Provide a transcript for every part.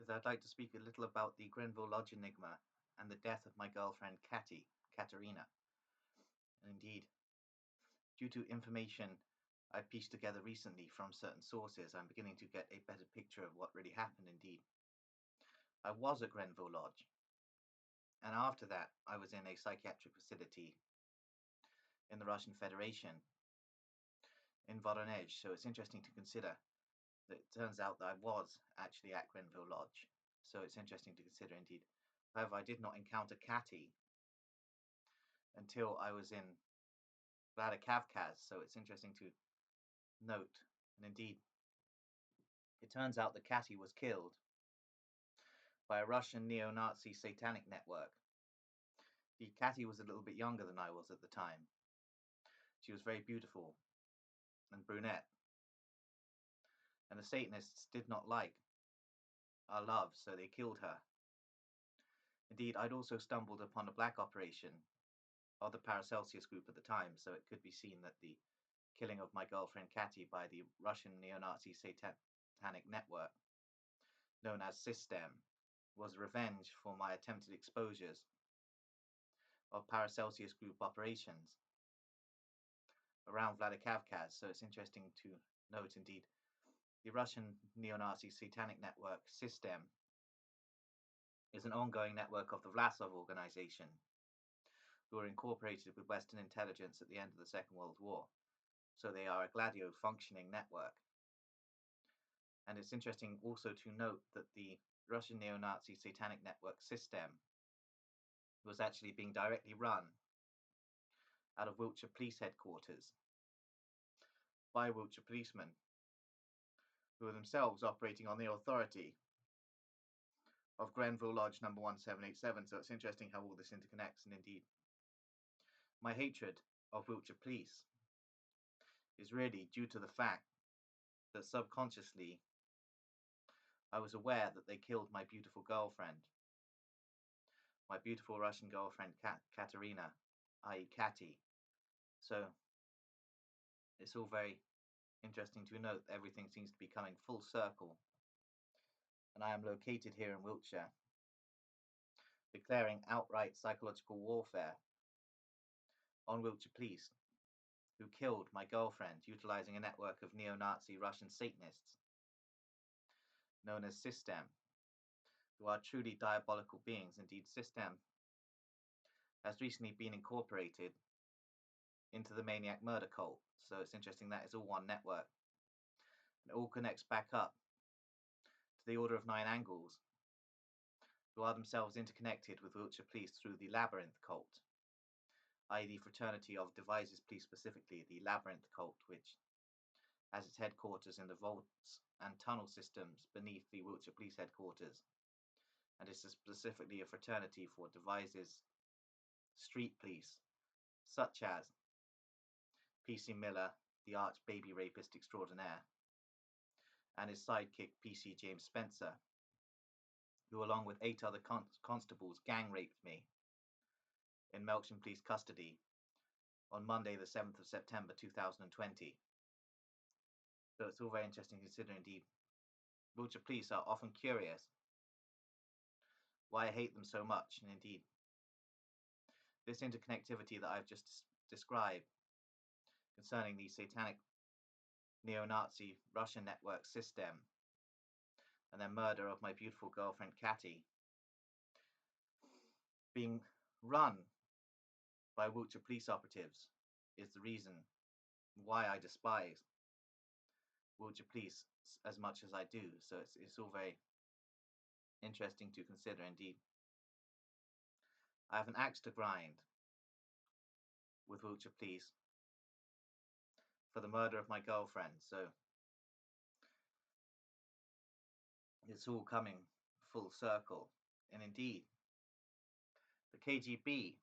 as I'd like to speak a little about the Grenville Lodge Enigma and the death of my girlfriend Katerina. Indeed, due to information I pieced together recently from certain sources, I'm beginning to get a better picture of what really happened indeed. I was at Grenville Lodge, and after that I was in a psychiatric facility in the Russian Federation in Voronezh, so it's interesting to consider that it turns out that I was actually at Grenville Lodge, so it's interesting to consider indeed. However, I did not encounter Catty until I was in Vladikavkaz, so it's interesting to note, and indeed, it turns out that Catty was killed by a Russian neo-Nazi satanic network. The Catty was a little bit younger than I was at the time. She was very beautiful and brunette, and the Satanists did not like our love, so they killed her. Indeed, I'd also stumbled upon a black operation of the Paracelsus group at the time, so it could be seen that the killing of my girlfriend Catty by the Russian neo-Nazi satanic network, known as Sistem, was revenge for my attempted exposures of Paracelsus group operations around Vladikavkaz, so it's interesting to note indeed. The Russian neo-Nazi satanic network, Sistem, is an ongoing network of the Vlasov organization, who were incorporated with Western intelligence at the end of the Second World War. So they are a Gladio functioning network. And it's interesting also to note that the Russian neo-Nazi satanic network Sistem was actually being directly run out of Wiltshire police headquarters by Wiltshire policemen, who were themselves operating on the authority of Grenville Lodge number 1787. So it's interesting how all this interconnects, and indeed, my hatred of Wiltshire police is really due to the fact that subconsciously I was aware that they killed my beautiful girlfriend, my beautiful Russian girlfriend Katerina, i.e. Catty. So it's all very interesting to note that everything seems to be coming full circle, and I am located here in Wiltshire, declaring outright psychological warfare on Wiltshire police, who killed my girlfriend utilizing a network of neo-Nazi Russian Satanists known as Sistem, who are truly diabolical beings. Indeed, Sistem has recently been incorporated into the Maniac Murder cult, so it's interesting that it's all one network. And it all connects back up to the Order of Nine Angles, who are themselves interconnected with Wiltshire police through the Labyrinth cult, i.e. the fraternity of devices police, specifically the Labyrinth cult, which has its headquarters in the vaults and tunnel systems beneath the Wiltshire police headquarters, and is specifically a fraternity for devices street police, such as P.C. Miller, the arch baby rapist extraordinaire, and his sidekick P.C. James Spencer, who along with 8 other constables gang raped me in Melksham Police custody on Monday the 7th of September 2020. So it's all very interesting to consider indeed. Wiltshire police are often curious why I hate them so much, and indeed this interconnectivity that I've just described concerning the satanic neo-Nazi Russian network Sistem and their murder of my beautiful girlfriend Catty being run by Wiltshire police operatives is the reason why I despise Wiltshire police as much as I do. So it's all very interesting to consider indeed. I have an axe to grind with Wiltshire police for the murder of my girlfriend, so it's all coming full circle. And indeed, the KGB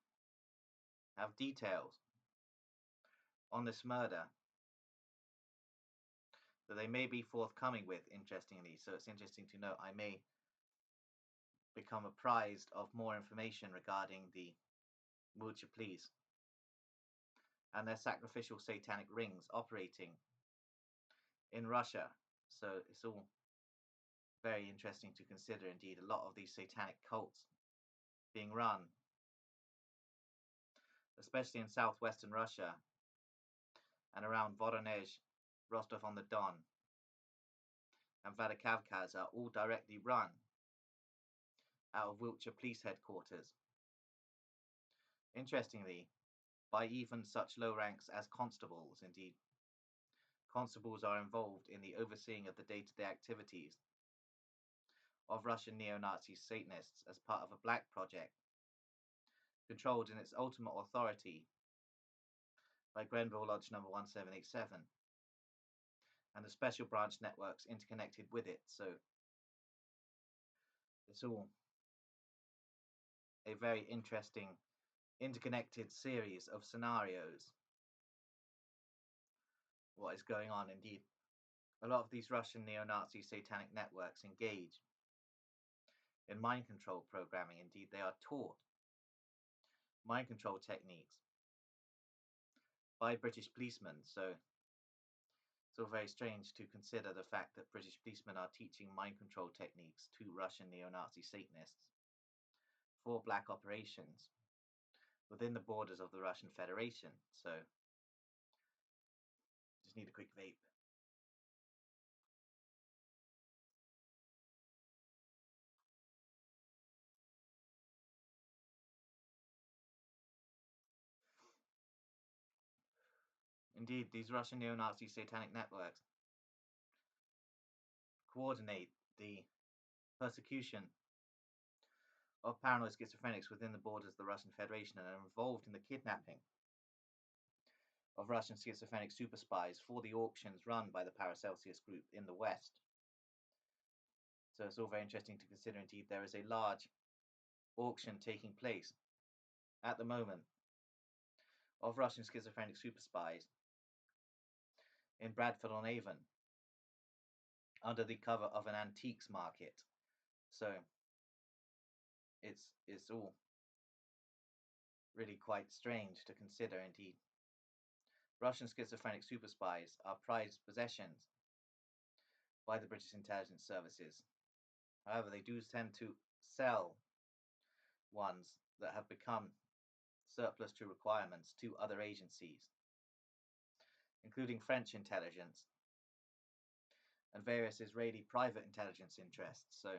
have details on this murder that they may be forthcoming with, interestingly. So it's interesting to note I may become apprised of more information regarding the Wiltshire police and their sacrificial satanic rings operating in Russia. So it's all very interesting to consider indeed. A lot of these satanic cults being run, especially in southwestern Russia and around Voronezh, Rostov-on-the-Don, and Vladikavkaz, are all directly run out of Wiltshire police headquarters. Interestingly, by even such low ranks as constables. Indeed, constables are involved in the overseeing of the day-to-day activities of Russian neo-Nazi Satanists as part of a black project, controlled in its ultimate authority by Grenville Lodge number 1787, and the special branch networks interconnected with it. So it's all a very interesting interconnected series of scenarios. What is going on indeed? A lot of these Russian neo-Nazi satanic networks engage in mind control programming. Indeed, they are taught mind control techniques by British policemen. So it's all very strange to consider the fact that British policemen are teaching mind control techniques to Russian neo-Nazi Satanists for black operations within the borders of the Russian Federation. So just need a quick vape. Indeed, these Russian neo-Nazi satanic networks coordinate the persecution of paranoid schizophrenics within the borders of the Russian Federation and are involved in the kidnapping of Russian schizophrenic super spies for the auctions run by the Paracelsus Group in the West. So it's all very interesting to consider. Indeed, there is a large auction taking place at the moment of Russian schizophrenic super spies in Bradford-on-Avon under the cover of an antiques market. So it's all really quite strange to consider indeed. Russian schizophrenic super spies are prized possessions by the British intelligence services. However, they do tend to sell ones that have become surplus to requirements to other agencies, including French intelligence and various Israeli private intelligence interests. So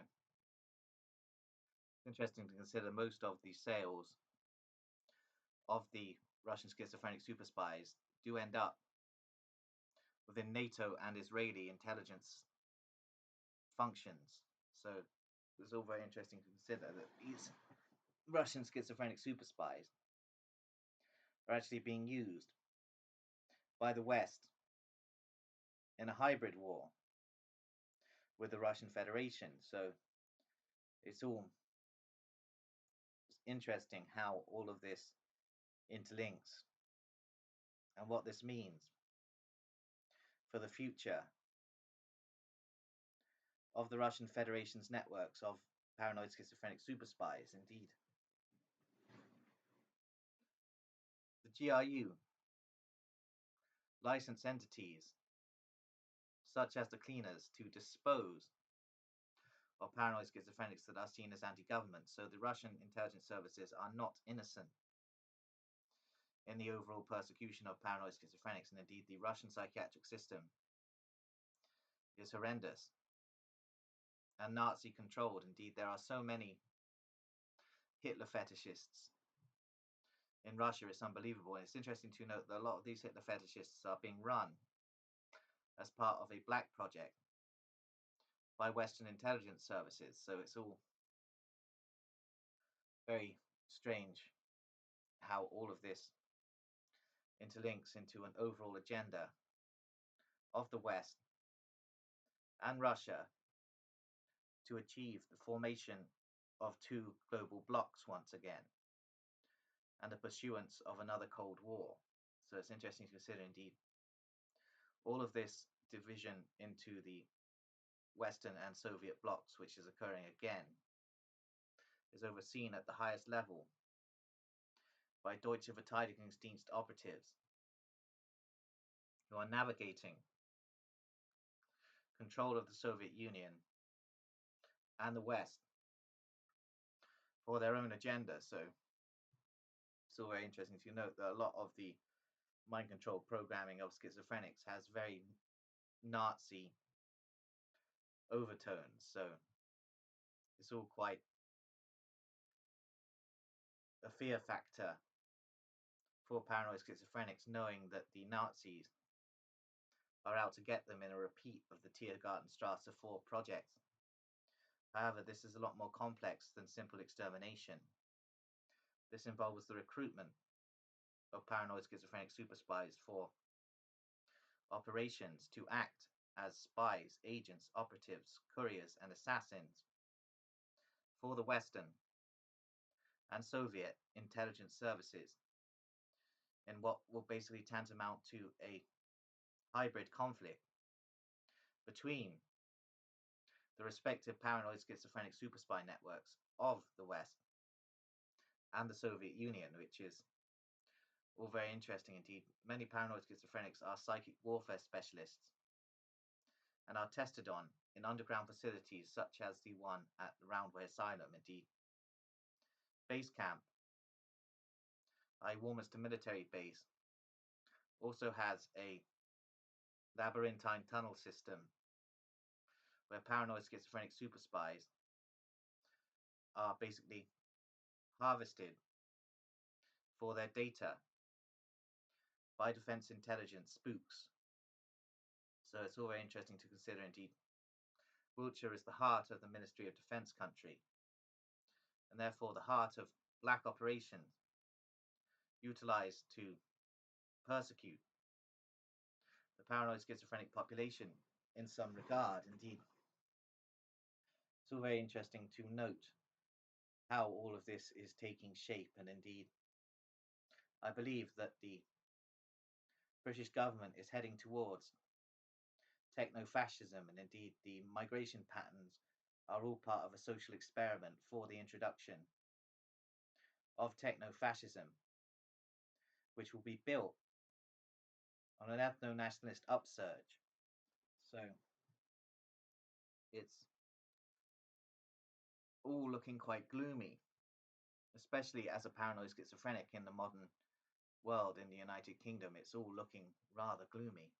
it's interesting to consider most of the sales of the Russian schizophrenic super spies do end up within NATO and Israeli intelligence functions. So it's all very interesting to consider that these Russian schizophrenic super spies are actually being used by the West in a hybrid war with the Russian Federation. So it's all interesting how all of this interlinks and what this means for the future of the Russian Federation's networks of paranoid schizophrenic super spies. Indeed, the GRU license entities such as the cleaners to dispose of paranoid schizophrenics that are seen as anti-government. So the Russian intelligence services are not innocent in the overall persecution of paranoid schizophrenics, and indeed the Russian psychiatric system is horrendous and Nazi controlled. Indeed, there are so many Hitler fetishists in Russia, it's unbelievable. And it's interesting to note that a lot of these Hitler fetishists are being run as part of a black project by Western intelligence services. So it's all very strange how all of this interlinks into an overall agenda of the West and Russia to achieve the formation of two global blocs once again and the pursuance of another Cold War. So it's interesting to consider indeed all of this division into the Western and Soviet blocs, which is occurring again, is overseen at the highest level by Deutsche Verteidigungsdienst operatives who are navigating control of the Soviet Union and the West for their own agenda. So it's all very interesting to note that a lot of the mind control programming of schizophrenics has very Nazi overtones. So it's all quite a fear factor for paranoid schizophrenics, knowing that the Nazis are out to get them in a repeat of the Tiergarten Strasse 4 project. However, this is a lot more complex than simple extermination. This involves the recruitment of paranoid schizophrenic super spies for operations to act as spies, agents, operatives, couriers, and assassins for the Western and Soviet intelligence services in what will basically tantamount to a hybrid conflict between the respective paranoid schizophrenic super spy networks of the West and the Soviet Union, which is all very interesting indeed. Many paranoid schizophrenics are psychic warfare specialists and are tested on in underground facilities such as the one at the Roundway Asylum. Indeed, Base Camp, a Warminster military base, also has a labyrinthine tunnel system where paranoid schizophrenic super spies are basically harvested for their data by defense intelligence spooks. So it's all very interesting to consider indeed. Wiltshire is the heart of the Ministry of Defence country, and therefore the heart of black operations utilised to persecute the paranoid schizophrenic population in some regard. Indeed, it's all very interesting to note how all of this is taking shape, and indeed I believe that the British government is heading towards techno-fascism, and indeed the migration patterns are all part of a social experiment for the introduction of techno-fascism, which will be built on an ethno-nationalist upsurge. So it's all looking quite gloomy, especially as a paranoid schizophrenic in the modern world in the United Kingdom. It's all looking rather gloomy.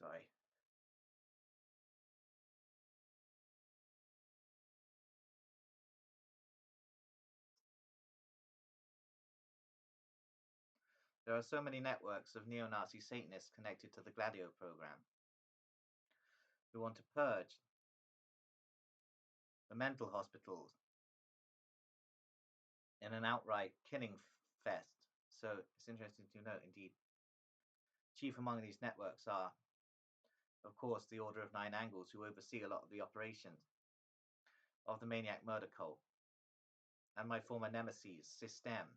Sorry. There are so many networks of neo-Nazi Satanists connected to the Gladio program who want to purge the mental hospitals in an outright killing fest. So it's interesting to note, indeed, chief among these networks are, of course, the Order of Nine Angles, who oversee a lot of the operations of the maniac murder cult, and my former nemesis, Sistem,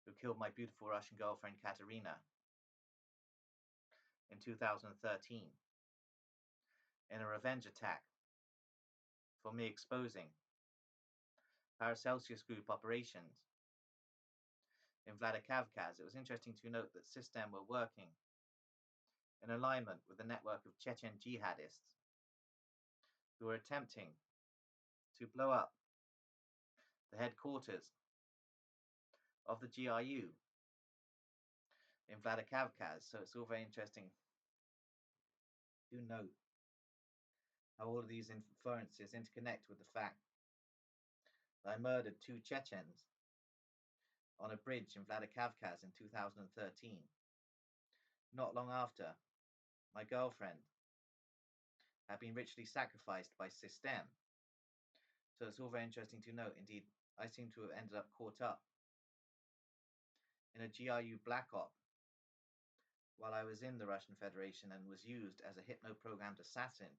who killed my beautiful Russian girlfriend Katerina in 2013 in a revenge attack for me exposing Paracelsus Group operations in Vladikavkaz. It was interesting to note that Sistem were working in alignment with a network of Chechen jihadists who were attempting to blow up the headquarters of the GRU in Vladikavkaz. So it's all very interesting to note how all of these inferences interconnect with the fact that I murdered 2 Chechens on a bridge in Vladikavkaz in 2013, not long after my girlfriend had been ritually sacrificed by Sistem. So it's all very interesting to note. Indeed, I seem to have ended up caught up in a GRU black op while I was in the Russian Federation and was used as a hypno-programmed assassin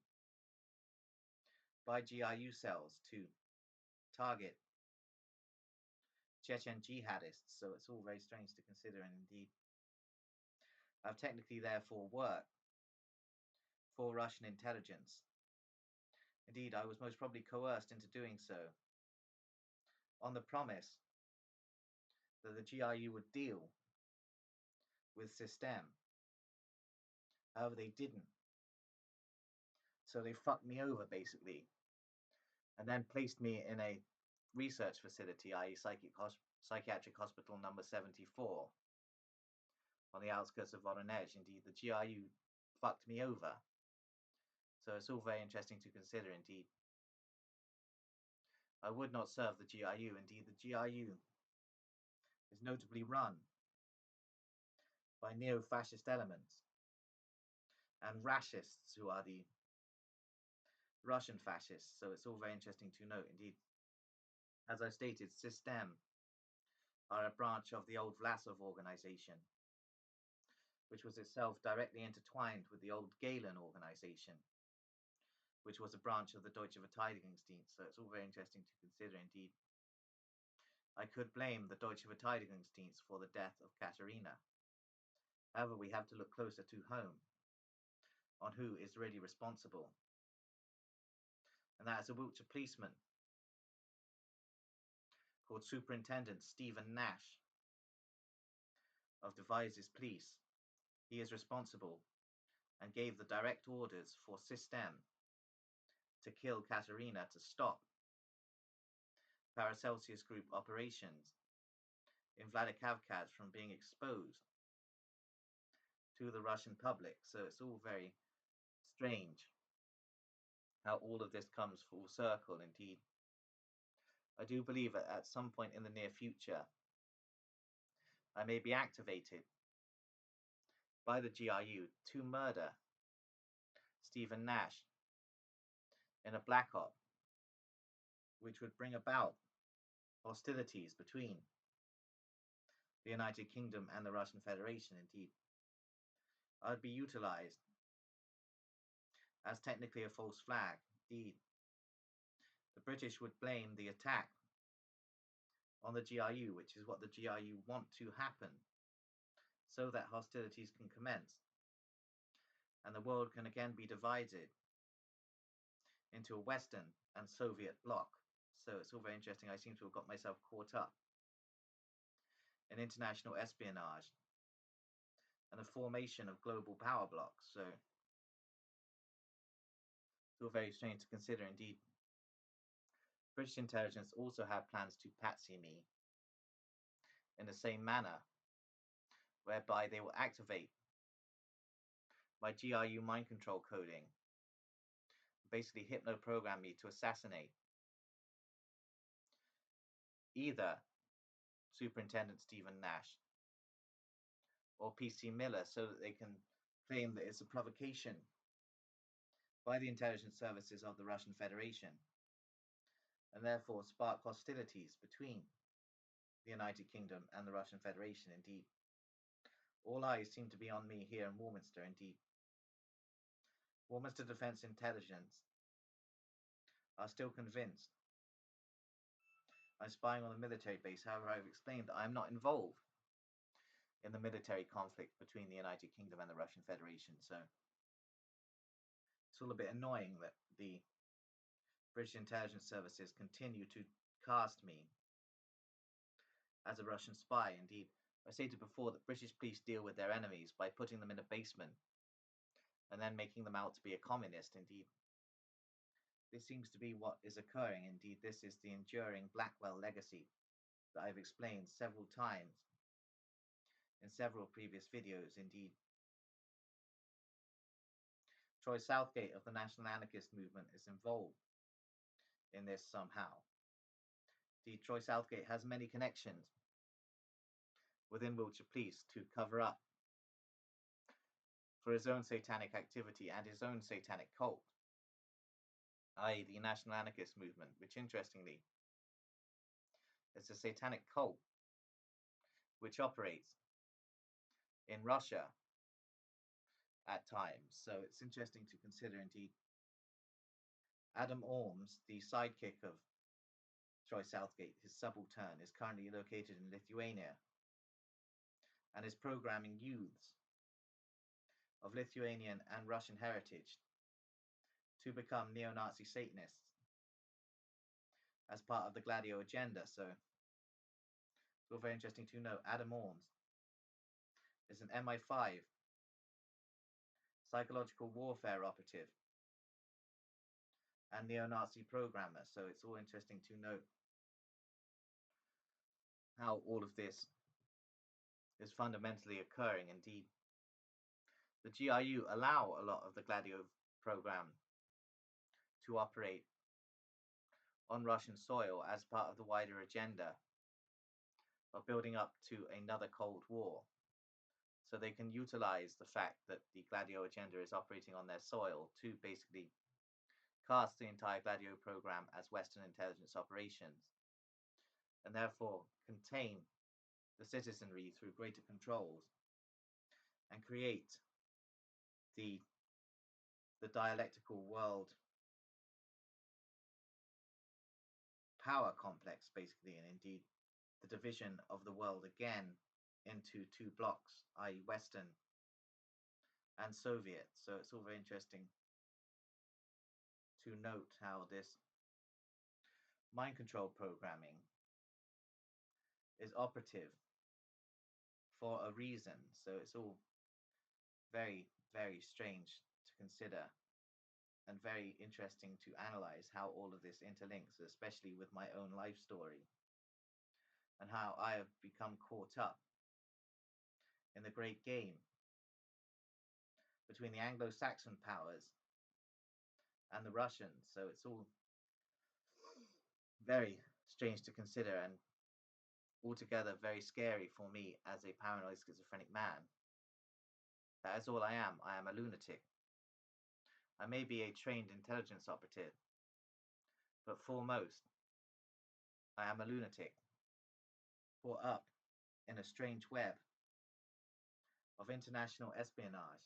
by GRU cells to target Chechen jihadists. So it's all very strange to consider, and indeed I've technically therefore worked for Russian intelligence. Indeed, I was most probably coerced into doing so on the promise that the GRU would deal with Sistem. However, they didn't. So they fucked me over basically, and then placed me in a research facility, i.e., psychiatric hospital number 74, on the outskirts of Voronezh. Indeed, the GRU fucked me over. So it's all very interesting to consider, indeed. I would not serve the GRU. Indeed, the GRU is notably run by neo-fascist elements and Rashists, who are the Russian fascists. So it's all very interesting to note, indeed. As I stated, Sistem are a branch of the old Vlasov organization, which was itself directly intertwined with the old Galen organization, which was a branch of the Deutsche Verteidigungsdienst. So it's all very interesting to consider, indeed. I could blame the Deutsche Verteidigungsdienst for the death of Katerina. However, we have to look closer to home on who is really responsible. And that is a Wiltshire policeman called Superintendent Stephen Nash of Devizes Police. He is responsible and gave the direct orders for Sistem to kill Katerina to stop Paracelsus Group operations in Vladikavkaz from being exposed to the Russian public. So it's all very strange how all of this comes full circle, indeed. I do believe that at some point in the near future, I may be activated by the GRU to murder Stephen Nash in a black op, which would bring about hostilities between the United Kingdom and the Russian Federation. Indeed, I would be utilized as technically a false flag. Indeed, the British would blame the attack on the GRU, which is what the GRU want to happen, so that hostilities can commence and the world can again be divided into a Western and Soviet bloc. So it's all very interesting. I seem to have got myself caught up in international espionage and the formation of global power blocks. So it's all very strange to consider, indeed. British intelligence also have plans to patsy me in the same manner, whereby they will activate my GRU mind control coding, basically hypno-program me to assassinate either Superintendent Stephen Nash or PC Miller, so that they can claim that it's a provocation by the intelligence services of the Russian Federation, and therefore spark hostilities between the United Kingdom and the Russian Federation. Indeed, all eyes seem to be on me here in Warminster. Indeed, Warminster Defence Intelligence are still convinced I'm spying on the military base. However, I've explained that I'm not involved in the military conflict between the United Kingdom and the Russian Federation. So it's all a bit annoying that the British intelligence services continue to cast me as a Russian spy. Indeed, I stated before that British police deal with their enemies by putting them in a basement and then making them out to be a communist. Indeed, this seems to be what is occurring. Indeed, this is the enduring Blackwell legacy that I've explained several times in several previous videos. Indeed, Troy Southgate of the National Anarchist Movement is involved in this somehow. Indeed, Troy Southgate has many connections within Wiltshire Police to cover up for his own satanic activity and his own satanic cult, i.e. the National Anarchist Movement, which interestingly is a satanic cult which operates in Russia at times. So it's interesting to consider, indeed. Adam Orms, the sidekick of Troy Southgate, his subaltern, is currently located in Lithuania and is programming youths of Lithuanian and Russian heritage to become neo-Nazi Satanists as part of the Gladio agenda. So it's all very interesting to know. Adam Orms is an MI5 psychological warfare operative and neo-Nazi programmer. So it's all interesting to note how all of this is fundamentally occurring. Indeed, the GRU allow a lot of the Gladio program to operate on Russian soil as part of the wider agenda of building up to another Cold War. So they can utilize the fact that the Gladio agenda is operating on their soil to basically cast the entire Gladio program as Western intelligence operations, and therefore contain the citizenry through greater controls and create the dialectical world power complex, basically, and indeed the division of the world again into two blocks, i.e. Western and Soviet. So it's all very interesting to note how this mind control programming is operative for a reason. So it's all very, very strange to consider and very interesting to analyze how all of this interlinks, especially with my own life story and how I have become caught up in the great game between the Anglo-Saxon powers and the Russians. So it's all very strange to consider and altogether very scary for me as a paranoid schizophrenic man. That is all I am. I am a lunatic. I may be a trained intelligence operative, but foremost, I am a lunatic, caught up in a strange web of international espionage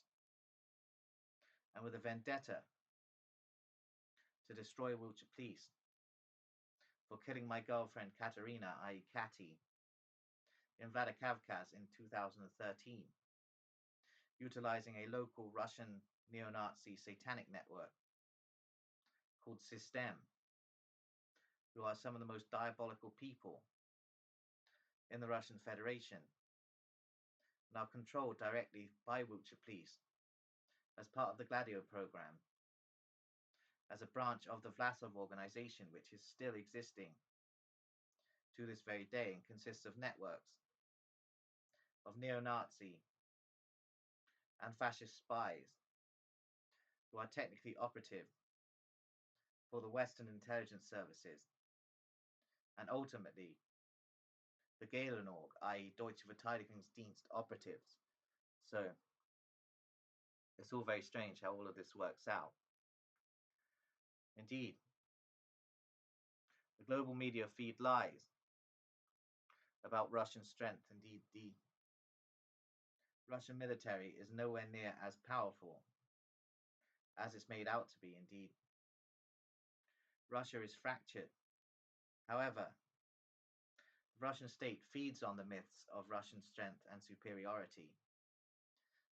and with a vendetta to destroy Wiltshire police for killing my girlfriend Katerina, i.e. Catty, in Vladikavkaz in 2013, utilizing a local Russian neo-Nazi satanic network called Sistem, who are some of the most diabolical people in the Russian Federation and are controlled directly by Wiltshire police as part of the Gladio program, as a branch of the Vlasov organization, which is still existing to this very day and consists of networks of neo-Nazi and fascist spies who are technically operative for the Western intelligence services and ultimately the Gehlenorg, i.e. Deutsche Verteidigungsdienst operatives. So it's all very strange how all of this works out. Indeed, the global media feed lies about Russian strength. Indeed, the Russian military is nowhere near as powerful as it's made out to be. Indeed, Russia is fractured. However, the Russian state feeds on the myths of Russian strength and superiority,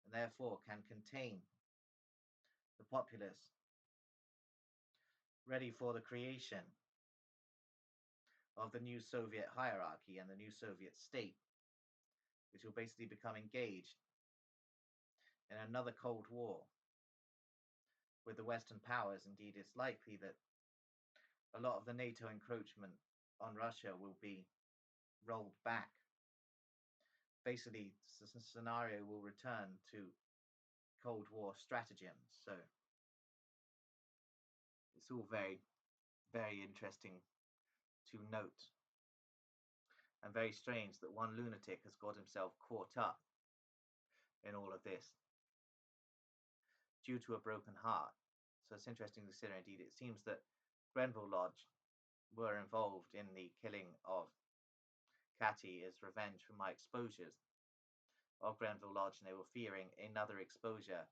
and therefore can contain the populace, ready for the creation of the new Soviet hierarchy and the new Soviet state, which will basically become engaged in another Cold War with the Western powers. Indeed, it's likely that a lot of the NATO encroachment on Russia will be rolled back. Basically, the scenario will return to Cold War stratagems. So it's all very, very interesting to note, and very strange that one lunatic has got himself caught up in all of this due to a broken heart. So it's interesting to consider. Indeed, it seems that Grenville Lodge were involved in the killing of Catty as revenge for my exposures of Grenville Lodge, and they were fearing another exposure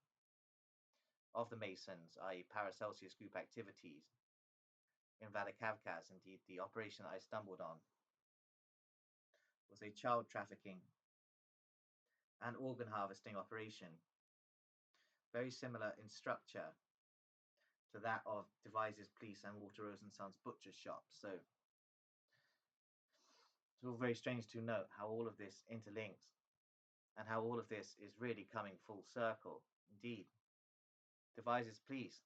of the Masons, i.e. Paracelsus group activities in Vladikavkaz. Indeed, the operation that I stumbled on was a child trafficking and organ harvesting operation, very similar in structure to that of Devizes Police and Walter Rose and Sons butcher shop. So it's all very strange to note how all of this interlinks and how all of this is really coming full circle. Indeed, Devizes Police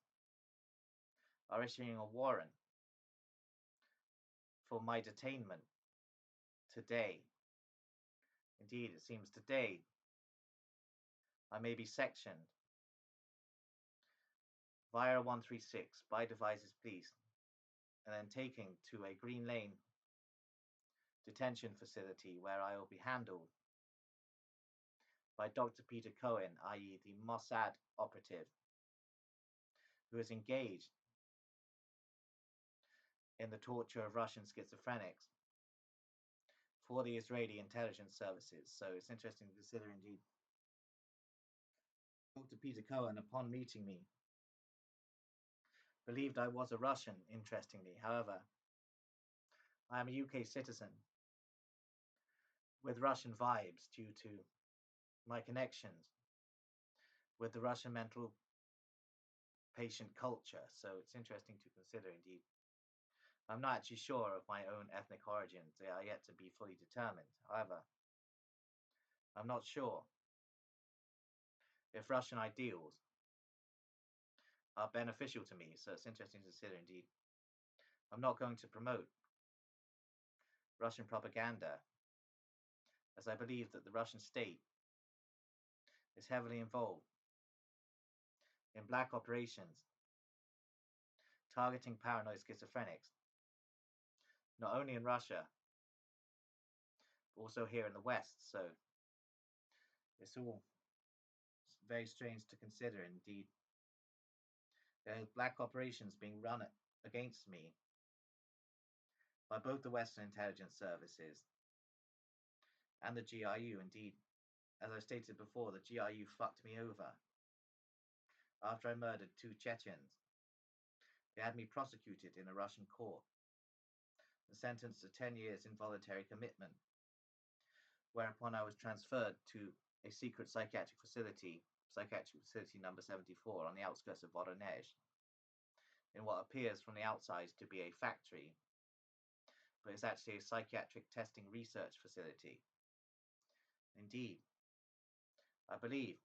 are issuing a warrant for my detainment today. Indeed, it seems today I may be sectioned via 136 by Devizes Police and then taken to a Green Lane detention facility where I will be handled by Dr. Peter Cohen, i.e. the Mossad operative, who is engaged in the torture of Russian schizophrenics for the Israeli intelligence services. So it's interesting to consider indeed. Dr. Peter Cohen, upon meeting me, believed I was a Russian, interestingly. However, I am a UK citizen with Russian vibes due to my connections with the Russian mental patient culture. So it's interesting to consider indeed. I'm not actually sure of my own ethnic origins. They are yet to be fully determined. However, I'm not sure if Russian ideals are beneficial to me. So it's interesting to consider indeed. I'm not going to promote Russian propaganda, as I believe that the Russian state is heavily involved in black operations targeting paranoid schizophrenics, not only in Russia, but also here in the West. So it's all very strange to consider indeed. There's black operations being run against me by both the Western intelligence services and the GRU. Indeed, as I stated before, the GRU fucked me over after I murdered 2 Chechens. They had me prosecuted in a Russian court and sentenced to 10 years involuntary commitment, whereupon I was transferred to a secret psychiatric facility number 74 on the outskirts of Voronezh, in what appears from the outside to be a factory, but it's actually a psychiatric testing research facility. Indeed, I believe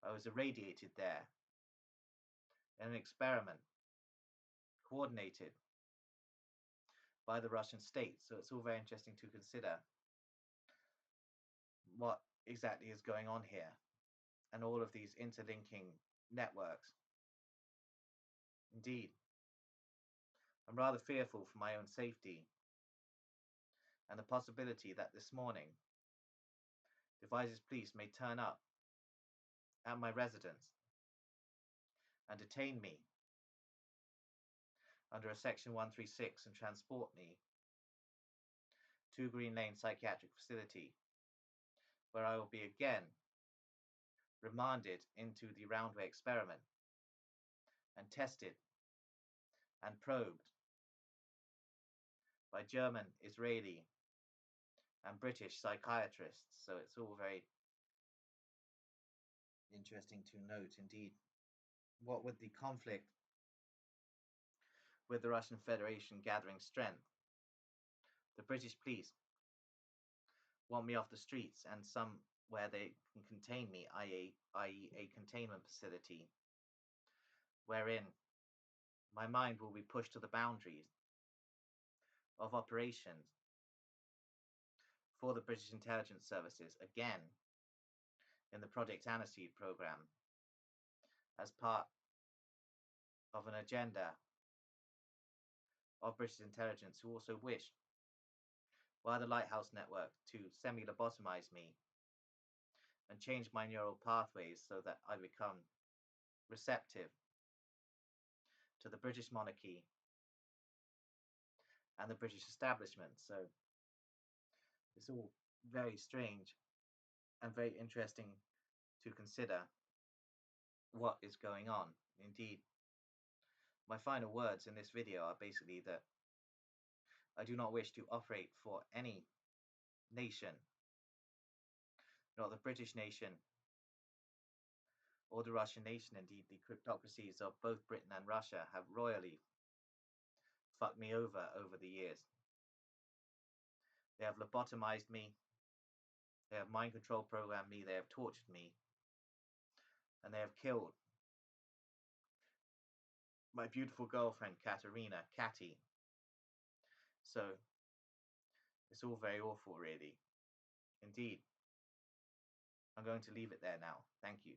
I was irradiated there in an experiment coordinated by the Russian state. So it's all very interesting to consider what exactly is going on here and all of these interlinking networks. Indeed, I'm rather fearful for my own safety and the possibility that this morning Devizes Police may turn up at my residence and detain me under a Section 136 and transport me to Green Lane Psychiatric Facility, where I will be again remanded into the Roundway experiment and tested and probed by German, Israeli, and British psychiatrists. So it's all very interesting to note indeed. What with the conflict with the Russian Federation gathering strength, the British police want me off the streets and somewhere they can contain me, i.e. a containment facility, wherein my mind will be pushed to the boundaries of operations for the British intelligence services, again in the Project Aniseed program, as part of an agenda of British intelligence, who also wish, via the Lighthouse Network, to semi-lobotomize me and change my neural pathways so that I become receptive to the British monarchy and the British establishment. So it's all very strange and very interesting to consider what is going on. Indeed, my final words in this video are basically that I do not wish to operate for any nation, not the British nation or the Russian nation. Indeed, the cryptocracies of both Britain and Russia have royally fucked me over the years. They have lobotomized me, they have mind control programmed me, they have tortured me, and they have killed my beautiful girlfriend, Katerina, Catty. So it's all very awful, really. Indeed. I'm going to leave it there now. Thank you.